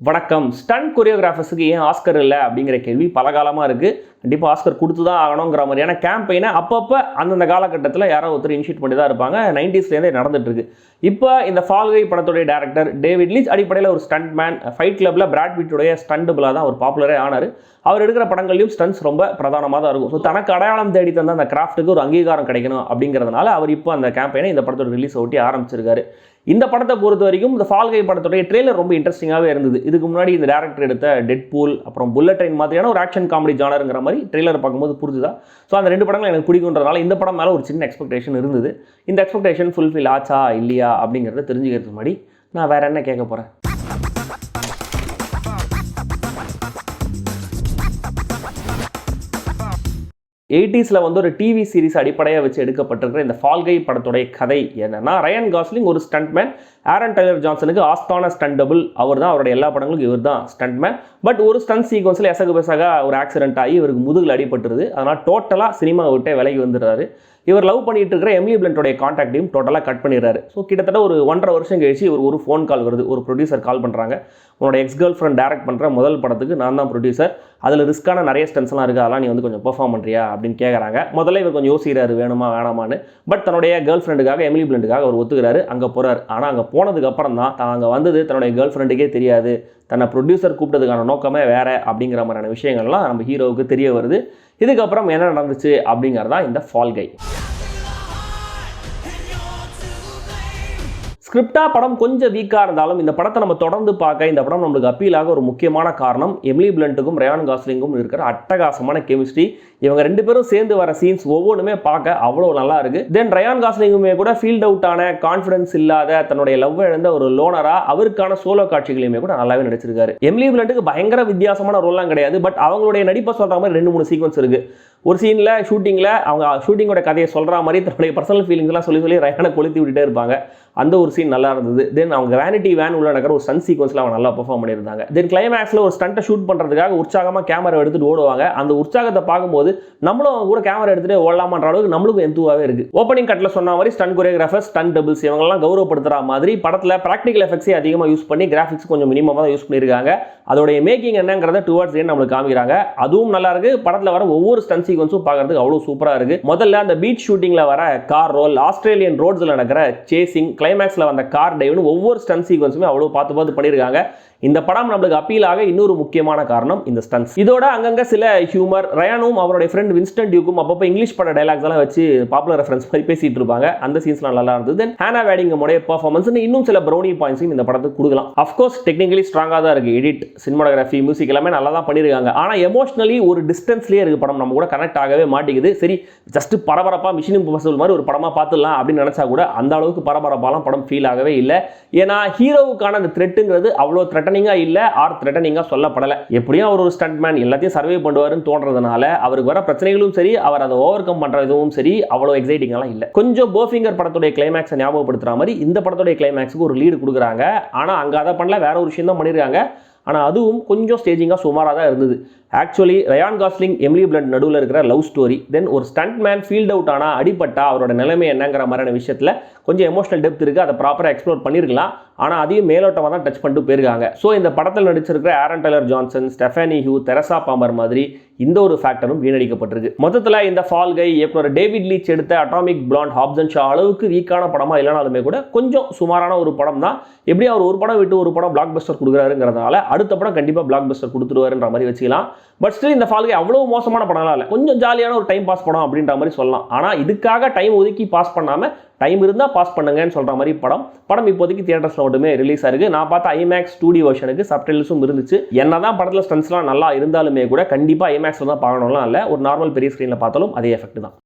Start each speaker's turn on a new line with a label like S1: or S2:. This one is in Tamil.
S1: வணக்கம். ஸ்டண்ட் கொரியோகிராஃபர்ஸுக்கு ஏன் ஆஸ்கர் இல்லை அப்படிங்கிற கேள்வி பல காலமாக இருக்குது. கண்டிப்பாக ஆஸ்கர் கொடுத்து தான் ஆகணுங்கிற மாதிரியான கேம்பெயினை அப்பப்போ அந்தந்த காலகட்டத்தில் யாரோ ஒருத்தர் இனிஷியேட் பண்ணி தான் இருப்பாங்க. 90ஸ்லேருந்தே நடந்துட்டுருக்கு. இப்போ இந்த ஃபால் கை படத்துடைய டேரக்டர் டேவிட் லீச் அடிப்படையில் ஒரு ஸ்டண்ட் மேன். ஃபைட் கிளப்பில் பிராட் பிட்டுடைய ஸ்டண்ட்டுபிளாக தான் அவர் பாப்புலரே ஆனார். அவர் எடுக்கிற படங்கள்லையும் ஸ்டண்ட்ஸ் ரொம்ப பிரதானமாக தான் இருக்கும். ஸோ தனக்கு அடையாளம் தேடி தந்த அந்த கிராஃப்ட்டுக்கு ஒரு அங்கீகாரம் கிடைக்கணும் அப்படிங்கிறதுனால அவர் இப்போ அந்த கேம்பெயினை இந்த படத்தோட ரிலீஸ் ஒட்டி ஆரம்பிச்சிருக்காரு. இந்த படத்தை பொறுத்த வரைக்கும் இந்த ஃபால் கை படத்துடைய ட்ரெய்லர் ரொம்ப இன்ட்ரெஸ்டிங்காகவே இருந்தது. இதுக்கு முன்னாடி இந்த டேரக்டர் எடுத்த டெட் பூல், அப்புறம் புல்லட் ட்ரெயின் மாதிரியான ஒரு ஆக்ஷன் காமெடி ஜானருங்கிற மாதிரி ட்ரெய்லர் பார்க்கும்போது புரிஞ்சுதா. ஸோ அந்த ரெண்டு படங்கள் எனக்கு பிடிக்குன்றதுனால இந்த படம் மேலே ஒரு சின்ன எக்ஸ்பெக்டேஷன் இருந்தது. இந்த எக்ஸ்பெக்டேஷன் ஃபுல்ஃபில் ஆச்சா இல்லையா அப்படிங்கிறத தெரிஞ்சுக்கிறதுக்கு முன்னாடி நான் வேறு என்ன கேட்க போகிறேன். எயிட்டிஸில் வந்து ஒரு டிவி சீரிஸ் அடிப்படையாக வச்சு எடுக்கப்பட்டிருக்கிற இந்த ஃபால் கை படத்துடைய கதை என்னன்னா, ரயன் காஸ்லிங் ஒரு ஸ்டண்ட்மேன். ஆரன் டைலர் ஜான்சனுக்கு ஆஸ்தான ஸ்டண்டபிள். அவர் தான் அவருடைய எல்லா படங்களுக்கும் இவர் தான் ஸ்டண்ட்மேன். பட் ஒரு ஸ்டண்ட் சீக்வன்ஸில் எசகு பெசகா ஒரு ஆக்சிடென்ட் ஆகி இவருக்கு முதுகில் அடிபட்டுருது. அதனால் டோட்டலாக சினிமா விட்டே விலகி வந்துடுறாரு. இவர் லவ் பண்ணிட்டு இருக்கிற எமிலி பிளண்டோடைய கான்டாக்டையும் டோட்டலாக கட் பண்ணிடுறாரு. ஸோ கிட்டத்தட்ட ஒரு 1.5 வருஷம் கழிச்சு ஒரு ஃபோன் கால் வருது. ஒரு ப்ரொடியூசர் கால் பண்ணுறாங்க. உன்னோட எக்ஸ் கேர்ள் ஃப்ரெண்ட் டேரக்ட் பண்ணுற முதல் படத்துக்கு நான் தான் ப்ரொடியூசர். அதில் ரிஸ்க்கான நிறைய ஸ்டன்ஸ்லாம் இருக்குது, அதெல்லாம் நீ வந்து கொஞ்சம் பெர்ஃபார்ம் பண்ணுறியா அப்படின்னு கேட்குறாங்க. முதல்ல இவர் கொஞ்சம் யோசிக்கிறாரு வேணுமா வேணாமான்னு. பட் தன்னுடைய கேர்ள் ஃப்ரெண்டுக்காக எமிலி பிளண்டுக்காக அவர் ஒத்துக்கிறாரு. அங்கே போகிறார். ஆனால் அங்கே போனதுக்கு அப்புறம் தான் அங்கே வந்தது தன்னுடைய கேர்ள் ஃப்ரெண்டுக்கே தெரியாது. தன்னை ப்ரொடியூசர் கூப்பிட்டதுக்கான நோக்கமே வேறு அப்படிங்கிற மாதிரியான விஷயங்கள்லாம் நம்ம ஹீரோவுக்கு தெரிய வருது. இதுக்கப்புறம் என்ன நடந்துச்சு அப்படிங்கிறதான் இந்த ஃபால் கை. ஸ்கிரிப்டாக படம் கொஞ்சம் வீக்காக இருந்தாலும் இந்த படத்தை நம்ம தொடர்ந்து பார்க்க இந்த படம் நம்மளுக்கு அப்பீலாக ஒரு முக்கியமான காரணம் எமிலி பிளண்ட்டுக்கும் ரயான் காஸ்லிங்கும் இருக்கிற அட்டகாசமான கெமிஸ்ட்ரி. இவங்க ரெண்டு பேரும் சேர்ந்து வர சீன்ஸ் ஒவ்வொன்றுமே பார்க்க அவ்வளோ நல்லா இருக்கு. தென் ரயான் காஸ்லிங்குமே கூட ஃபீல்ட் அவுட் ஆன, கான்ஃபிடன்ஸ் இல்லாத, தன்னுடைய லவ் இழந்த ஒரு லோனரா அவருக்கான சோலோ காட்சிகளையுமே கூட நல்லாவே நடிச்சிருக்காரு. எமிலி பிளண்ட்டுக்கு பயங்கர வித்தியாசமான ரோல்லாம் கிடையாது. பட் அவங்களுடைய நடிப்பை சொல்கிற மாதிரி 2-3 சீக்வன்ஸ் இருக்கு. ஒரு சீனில் ஷூட்டிங்கில் அவங்க ஷூட்டிங்கோட கதையை சொல்கிற மாதிரி தன்னுடைய பர்சனல் ஃபீலிங்ஸ்லாம் சொல்லி ரயானை கொளுத்தி விட்டுட்டே இருப்பாங்க. அந்த ஒரு சீன் நல்லா இருந்தது. தென் அவங்க வேனிட்டி வேன் உள்ள நடக்கிற ஒரு ஸ்டண்ட் சீக்வன்ஸில் அவங்க நல்லா பெர்ஃபார்ம் பண்ணியிருந்தாங்க. தென் கிளைமேக்ஸில் ஒரு ஸ்டண்ட்டை ஷூட் பண்ணுறதுக்காக உற்சாகமாக கேமரா எடுத்துகிட்டு ஓடுவாங்க. அந்த உற்சாகத்தை பார்க்கும்போது நம்மளும் அவங்க கூட கேமரா எடுத்துகிட்டு ஓடலாமான்ற அளவுக்கு நம்மளுக்கும் எந்துவாகவே இருக்குது. ஓப்பனிங் கட்டில் சொன்ன மாதிரி ஸ்டண்ட் கொரியோகிராஃபர், ஸ்டண்ட் டபுள்ஸ் இவங்கெல்லாம் கௌரவப்படுத்துகிற மாதிரி படத்தில் ப்ராக்டிகல் எஃபெக்ட்ஸே அதிகமாக யூஸ் பண்ணி கிராஃபிக்ஸ் கொஞ்சம் மினிமமாக தான் யூஸ் பண்ணியிருக்காங்க. அதோடைய மேக்கிங் என்னங்கிறத டுவர்ட்ஸ் ஏன் நம்மளுக்கு காமிக்கிறாங்க. அதுவும் நல்லா இருக்குது. படத்தில் வர ஒவ்வொரு ஸ்டண்ட் சீக்வன்ஸும் பார்க்கறதுக்கு அவ்வளோ சூப்பராக இருக்குது. முதல்ல அந்த பீச் ஷூட்டிங்கில் வர கார் ரோல், ஆஸ்திரேலியன் ரோட்ஸில் நடக்கிற சேசிங், கிளைமேக்ஸில் வந்த கார் டைவ்னு ஒவ்வொரு ஸ்டண்ட் சீக்வன்ஸுமே அவ்வளோ பார்த்து பண்ணியிருக்காங்க. இந்த படம் நம்மளுக்கு அப்பீலாக இன்னொரு முக்கியமான காரணம் இந்த ஸ்டன்ஸ். இதோட அங்கங்க சில ஹியூமர். ரயானும் அவருடைய ஃப்ரெண்ட் வின்ஸ்டன் டியூக்கும் அப்பப்போ இங்கிலீஷ் பட டைலாக்ஸ் எல்லாம் வச்சு பாப்புலர் ரெஃபரன்ஸ் மாதிரி பேசிட்டு இருப்பாங்க. அந்த சீன்ஸ்லாம் நல்லா இருந்தது. தென் ஹானா வேடிங்கோடைய பெர்ஃபார்மன்ஸ் இன்னும் சில ப்ரௌனி பாயிண்ட்ஸையும் இந்த படத்துக்கு கொடுக்கலாம். அஃப்கோர்ஸ் டெக்னிக்கலி ஸ்ட்ராங்காக தான் இருக்குது. எடிட், சினிமாட்டோகிராஃபி, மியூசிக் எல்லாமே நல்லா தான் பண்ணியிருக்காங்க. ஆனால் எமோஷனலி ஒரு டிஸ்டன்ஸ்லேயே இருக்குது படம். நம்ம கூட கனெக்ட் ஆகவே மாட்டேங்குது. சரி, ஜஸ்ட் பரபரப்பாக மிஷன் இம்பாசிபிள் மாதிரி ஒரு படமாக பார்த்துடலாம் அப்படின்னு நினச்சா கூட அந்த அளவுக்கு பரபரப்பாலாம் படம் ஃபீல் ஆகவே இல்லை. ஏன்னா ஹீரோவுக்கான அந்த த்ரெட்டுங்கிறது அவ்வளோ த்ரெட்டனிங்காக இல்லை, ஆர் த்ரெட்டனிங்காக சொல்லப்படலை. எப்படியும் அவர் ஒரு ஸ்டண்ட்மேன் எல்லாத்தையும் சர்வே பண்ணுவாருன்னு தோன்றதுனால அவருக்கு வர பிரச்சனைகளும் சரி, அவர் அதை ஓவர் கம் பண்ணுறதும் சரி அவ்வளோ எக்ஸைட்டிங்காலாம் இல்லை. கொஞ்சம் போஃபிங்கர் படத்துடைய கிளைமேக்ஸை ஞாபகப்படுத்துகிற மாதிரி இந்த படத்துடைய கிளைமேக்ஸுக்கு ஒரு லீடு கொடுக்குறாங்க. ஆனால் அங்கே அதை பண்ணல, வேற ஒரு விஷயம் தான் பண்ணியிருக்காங்க. ஆனால் அதுவும் கொஞ்சம் ஸ்டேஜிங்காக சுமாராக தான் இருந்தது. Actually Ryan Gosling, Emily Blunt நடுவில் இருக்கிற லவ் ஸ்டோரி, தென் ஒரு ஸ்டண்ட் மேன் ஃபீல்ட் அவுட் ஆனால் அடிப்பட்டா அவரோட நிலைமை என்னங்கிற மாதிரியான விஷயத்தில் கொஞ்சம் எமோஷனல் டெப்த் இருக்குது. அதை ப்ராப்பராக எக்ஸ்ப்ளோர் பண்ணியிருக்கலாம். ஆனால் அதையும் மேலோட்டமாக தான் டச் பண்ணிட்டு போயிருக்காங்க. ஸோ இந்த படத்தில் நடிச்சிருக்கிற Aaron Taylor Johnson, Stephanie Hsu, Teresa Palmer மாதிரி இந்த ஒரு ஃபேக்டரும் வீணடிக்கப்பட்டிருக்கு. மொத்தத்தில் இந்த ஃபால் கை இயக்குனர் டேவிட் லீச் எடுத்த அட்டாமிக் பிளாண்ட், ஹாப்சன் ஷா அளவுக்கு வீக்கான படமாக இல்லைனாலுமே கூட கொஞ்சம் சுமாரான ஒரு படம் தான். எப்படி அவர் ஒரு படம் விட்டு ஒரு படம் பிளாக் பஸ்டர் கொடுக்குறாருங்கிறதுனால அடுத்த படம் கண்டிப்பாக பிளாக் பஸ்டர் கொடுத்துருவாருன்ற மாதிரி வச்சுக்கலாம். பட் ஸ்டில் இந்த ஃபால் கை அவ்வளோ மோசமான படம்லாம் இல்லை. கொஞ்சம் ஜாலியான ஒரு டைம் பாஸ் படம் அப்படின்ற மாதிரி சொல்லலாம். ஆனால் இதுக்காக டைம் ஒதுக்கி பாஸ் பண்ணாமல் டைம் இருந்தால் பாஸ் பண்ணுங்கன்னு சொல்கிற மாதிரி படம் இப்போதைக்கு தியேட்டர்ஸில் மட்டுமே ரிலீஸ் ஆயிருக்கு. நான் பார்த்த ஐமேக்ஸ் 2D வெர்ஷனுக்கு சப்டைட்டில்ஸும் இருந்துச்சு. என்னதான் படத்தில் ஸ்டன்ஸ்லாம் நல்லா இருந்தாலுமே கூட கண்டிப்பாக ஐமேக்ஸில் தான் பார்க்கணும்லாம் இல்லை. ஒரு நார்மல் பெரிய ஸ்க்ரீனில் பார்த்தாலும் அதே எஃபெக்ட் தான்.